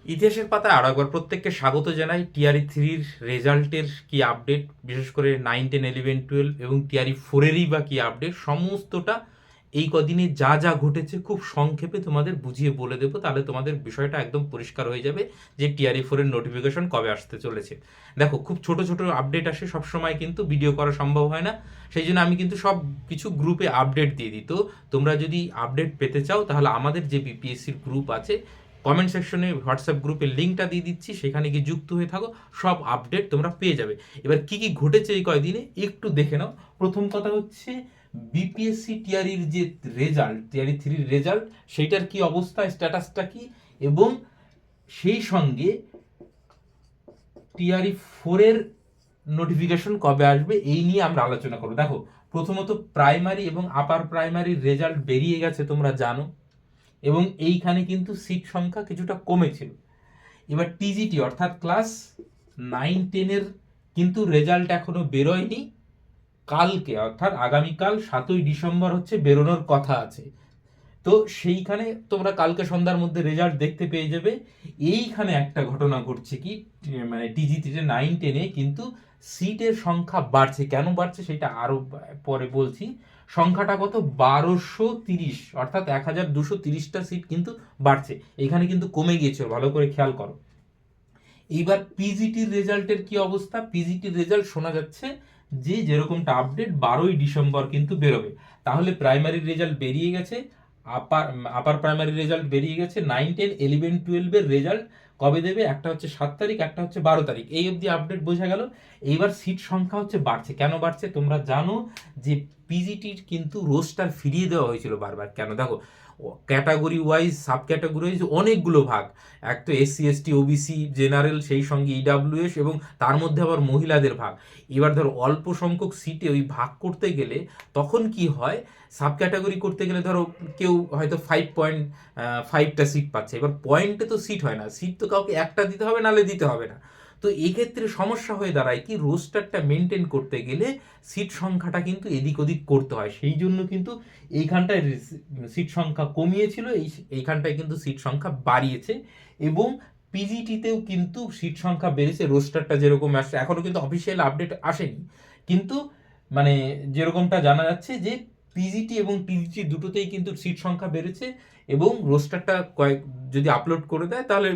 ইতিহাসের পাতায় আরও একবার প্রত্যেককে স্বাগত জানাই। টিআরই থ্রির রেজাল্টের কি আপডেট, বিশেষ করে 9, 10, 11, 12 এবং টিআরই ফোরেরই বা কি আপডেট, সমস্তটা এই কদিনে যা যা ঘটেছে খুব সংক্ষেপে তোমাদের বুঝিয়ে বলে দেবো। তাহলে তোমাদের বিষয়টা একদম পরিষ্কার হয়ে যাবে যে টিআরই ফোরের নোটিফিকেশন কবে আসতে চলেছে। দেখো, খুব ছোট ছোট আপডেট আসে সবসময়, কিন্তু ভিডিও করা সম্ভব হয় না। সেই জন্য আমি কিন্তু সব কিছু গ্রুপে আপডেট দিয়ে দিই। তো তোমরা যদি আপডেট পেতে চাও তাহলে আমাদের যে বিপিএসসির গ্রুপ আছে, কমেন্ট সেকশনে হোয়াটসঅ্যাপ গ্রুপের লিঙ্কটা দিয়ে দিচ্ছি, সেখানে গিয়ে যুক্ত হয়ে থাকো, সব আপডেট তোমরা পেয়ে যাবে। এবার কি কি ঘটেছে এই কয়দিনে একটু দেখে নাও। প্রথম কথা হচ্ছে বিপিএসসি টিআরির যে রেজাল্ট, টিআরই থ্রির রেজাল্ট, সেইটার কি অবস্থা, স্ট্যাটাসটা কি, এবং সেই সঙ্গে টিআরই ফোরের নোটিফিকেশন কবে আসবে এই নিয়ে আমরা আলোচনা করবো। দেখো, প্রথমত প্রাইমারি এবং আপার প্রাইমারির রেজাল্ট বেরিয়ে গেছে, তোমরা জানো, এবং এইখানে কিন্তু সিট সংখ্যা কিছুটা কমেছিল। এবার টিজিটি অর্থাৎ ক্লাস 9, 10-এর কিন্তু রেজাল্ট এখনো বেরোয়নি। কালকে অর্থাৎ আগামীকাল 7ই ডিসেম্বর হচ্ছে বেরোনোর কথা আছে। তো সেইখানে তোমরা কালকে সন্ধ্যার মধ্যে রেজাল্ট দেখতে পেয়ে যাবে। এইখানে একটা ঘটনা ঘটছে কি, মানে টিজিটিতে 9, 10-এ কিন্তু সিটের সংখ্যা বাড়ছে। কেন বাড়ছে সেটা আরো পরে বলছি। সংখ্যাটা কত, 1230, অর্থাৎ 1230টা সিট কিন্তু বাড়ছে। এখানে কিন্তু কমে গিয়েছিল, ভালো করে খেয়াল করো। এইবার পিজিটির রেজাল্টের কি অবস্থা? পিজিটির রেজাল্ট শোনা যাচ্ছে যে যেরকমটা আপডেট 12ই ডিসেম্বর কিন্তু বেরোবে। তাহলে প্রাইমারির রেজাল্ট বেরিয়ে গেছে, আপার আপার প্রাইমারি রেজাল্ট বেরিয়ে গেছে, 9, 10, 11, 12-এর রেজাল্ট কবে দেবে? একটা হচ্ছে 7 তারিখ, একটা হচ্ছে 12 তারিখ। এই অবধি আপডেট বোঝা গেল। এইবার সিট সংখ্যা হচ্ছে বাড়ছে। কেন বাড়ছে তোমরা জানো যে পিজিটির কিন্তু রোস্টার ফিরিয়ে দেওয়া হয়েছিল বারবার। কেন? দেখো, category wise, sub category wise অনেকগুলো ভাগ। এক তো এসসি এসটি ওবিসি জেনারেল, সেই সঙ্গে ইডাব্লিউএস, এবং তার মধ্যে আবার মহিলাদের ভাগ। এবার ধরো অল্প সংখ্যক সিটে ওই ভাগ করতে গেলে তখন কি হয়, সাব ক্যাটাগরি করতে গেলে ধরো কেউ হয়তো 5.5টা সিট পাচ্ছে। এবার পয়েন্টে তো সিট হয় না, সিট তো কাউকে একটা দিতে হবে, নালে দিতে হবে না। তো এক্ষেত্রে সমস্যা হয়ে দাঁড়ায় কি, রোস্টারটা মেনটেন করতে গেলে সিট সংখ্যাটা কিন্তু এদিক ওদিক করতে হয়। সেই জন্য কিন্তু এইখানটায় সিট সংখ্যা কমিয়েছিল, এইখানটায় কিন্তু সিট সংখ্যা বাড়িয়েছে। এবং পিজিটিতেও কিন্তু সিট সংখ্যা বেড়েছে। রোস্টারটা যেরকম আসছে, এখনো কিন্তু অফিসিয়াল আপডেট আসেনি, কিন্তু মানে যেরকমটা জানা যাচ্ছে যে পিজিটি এবং টিজিটি দুটোতেই কিন্তু সিট সংখ্যা বেড়েছে। এবং রোস্টারটা যদি আপলোড করে দেয় তাহলে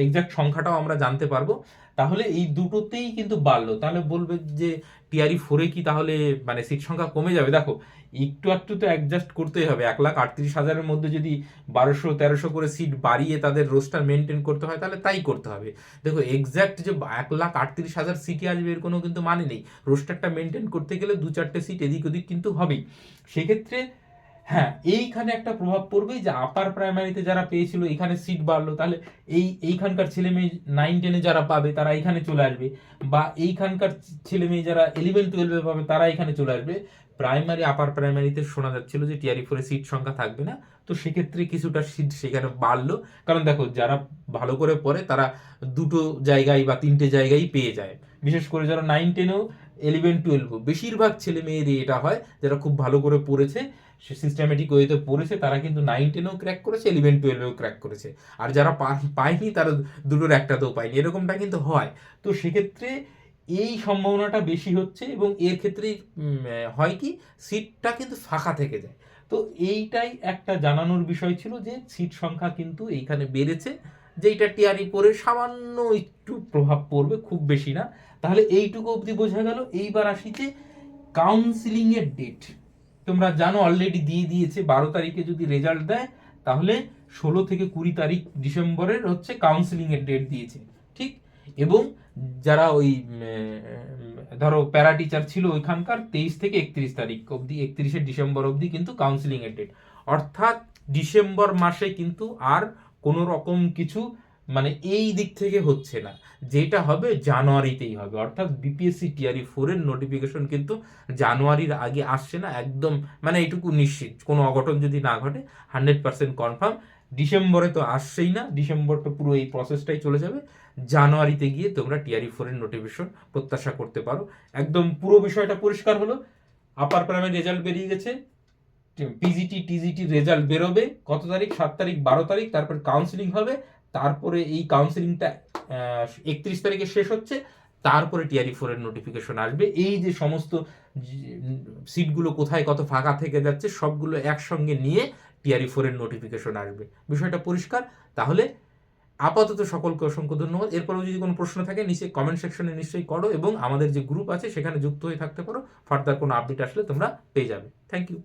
এক্সাক্ট সংখ্যাটাও আমরা জানতে পারবো। তাহলে এই দুটোতেই কিন্তু বাড়লো। তাহলে বলবে যে টিআরই ফোরে কি তাহলে মানে সিট সংখ্যা কমে যাবে? দেখো, একটু একটু তো অ্যাডজাস্ট করতেই হবে। 1,38,000-এর মধ্যে যদি 1200-1300 করে সিট বাড়িয়ে তাদের রোস্টার মেনটেন করতে হয়, তাহলে তাই করতে হবে। দেখো, এক্স্যাক্ট যে 1,38,000 সিটই আসবে এর কোনো কিন্তু মানে নেই। রোস্টারটা মেনটেন করতে গেলে 2-4টে সিট এদিক ওদিক কিন্তু হবেই। সেক্ষেত্রে হ্যাঁ, এইখানে একটা প্রভাব পড়বে যে আপার প্রাইমারিতে যারা পেয়েছিল এখানে সিট বাড়লো, তাহলে এইখানকার ছেলে মেয়ে 9, 10-এ যারা পাবে তারা এখানে চলে আসবে, বা এইখানকার ছেলে মেয়ে যারা 11, 12-এ পাবে তারা এখানে চলে আসবে। প্রাইমারি আপার প্রাইমারিতে শোনা যাচ্ছিল যে টিআরই ফোরে সিট সংখ্যা থাকবে না। তো সেক্ষেত্রে কিছুটা সিট সেখানে বাড়লো। কারণ দেখো, যারা ভালো করে পড়ে তারা দুটো জায়গায় বা তিনটে জায়গায় পেয়ে যায়। বিশেষ করে যারা 9, 10-এও 11, 12, বেশিরভাগ ছেলে মেয়েরই এটা হয়, যারা খুব ভালো করে পড়েছে, সে সিস্টেমেটিক ওয়েতে পড়েছে, তারা কিন্তু 9, 10-এও ক্র্যাক করেছে, 11, 12-এও ক্র্যাক করেছে। আর যারা পায়নি তারা দুটোর একটাতেও পায়নি, এরকমটা কিন্তু হয়। তো সেক্ষেত্রে এই সম্ভাবনাটা বেশি হচ্ছে, এবং এর ক্ষেত্রে হয় কি, সিটটা কিন্তু ফাঁকা থেকে যায়। তো এইটাই একটা জানানোর বিষয় ছিল যে সিট সংখ্যা কিন্তু এইখানে বেড়েছে, যেইটা টিআরই পরে সামান্য একটু প্রভাব পড়বে, খুব বেশি না। তাহলে এইটুকু অবধি বোঝা গেল। এইবার আসি যে কাউন্সিলিং এর ডেট। তোমরা জানো অলরেডি দিয়ে দিয়েছে, 12 তারিখে যদি রেজাল্ট দেয় তাহলে 16 থেকে 20 তারিখ ডিসেম্বরের হচ্ছে কাউন্সিলিং এর ডেট দিয়েছে, ঠিক। এবং যারা ওই ধরো প্যারা টিচার ছিল ওইখানকার 23 থেকে 31 তারিখ অবধি, 31শে ডিসেম্বর অবধি কিন্তু কাউন্সিলিং এর ডেট। অর্থাৎ ডিসেম্বর মাসে কিন্তু আর কোনো রকম কিছু মানে এই দিক থেকে হচ্ছে না, যেটা হবে জানুয়ারিতেই হবে। অর্থাৎ বিপিএসসি টিআরই ফোরের নোটিফিকেশন কিন্তু জানুয়ারির আগে আসছে না, একদম মানে এইটুকু নিশ্চিত। কোনো অঘটন যদি না ঘটে 100% কনফার্ম ডিসেম্বরে তো আসছেই না, ডিসেম্বর তো পুরো এই প্রসেসটাই চলে যাবে। জানুয়ারিতে গিয়ে তোমরা টিআরই ফোরের নোটিফিকেশন প্রত্যাশা করতে পারো। একদম পুরো বিষয়টা পরিষ্কার হলো। আপার প্রাইমারি রেজাল্ট বেরিয়ে গেছে, পিজিটি টিজিটি রেজাল্ট বেরোবে কত তারিখ? 7 তারিখ, 12 তারিখ, তারপর কাউন্সিলিং হবে, তারপরে এই কাউন্সিলিংটা 31 তারিখে শেষ হচ্ছে, তারপরে টিআরই 4 এর নোটিফিকেশন আসবে। এই যে সমস্ত সিটগুলো কোথায় কত ফাঁকা থেকে যাচ্ছে সবগুলো একসঙ্গে নিয়ে টিআরই 4 এর নোটিফিকেশন আসবে। বিষয়টা পরিষ্কার? তাহলে আপাতত সকলকে অসংখ্য ধন্যবাদ। এরপরেও যদি কোনো প্রশ্ন থাকে নিচে কমেন্ট সেকশনে নিশ্চয়ই করো, এবং আমাদের যে গ্রুপ আছে সেখানে যুক্ত হয়ে থাকতে পারো। ফার্দার কোনো আপডেট আসলে তোমরা পেয়ে যাবে। Thank you.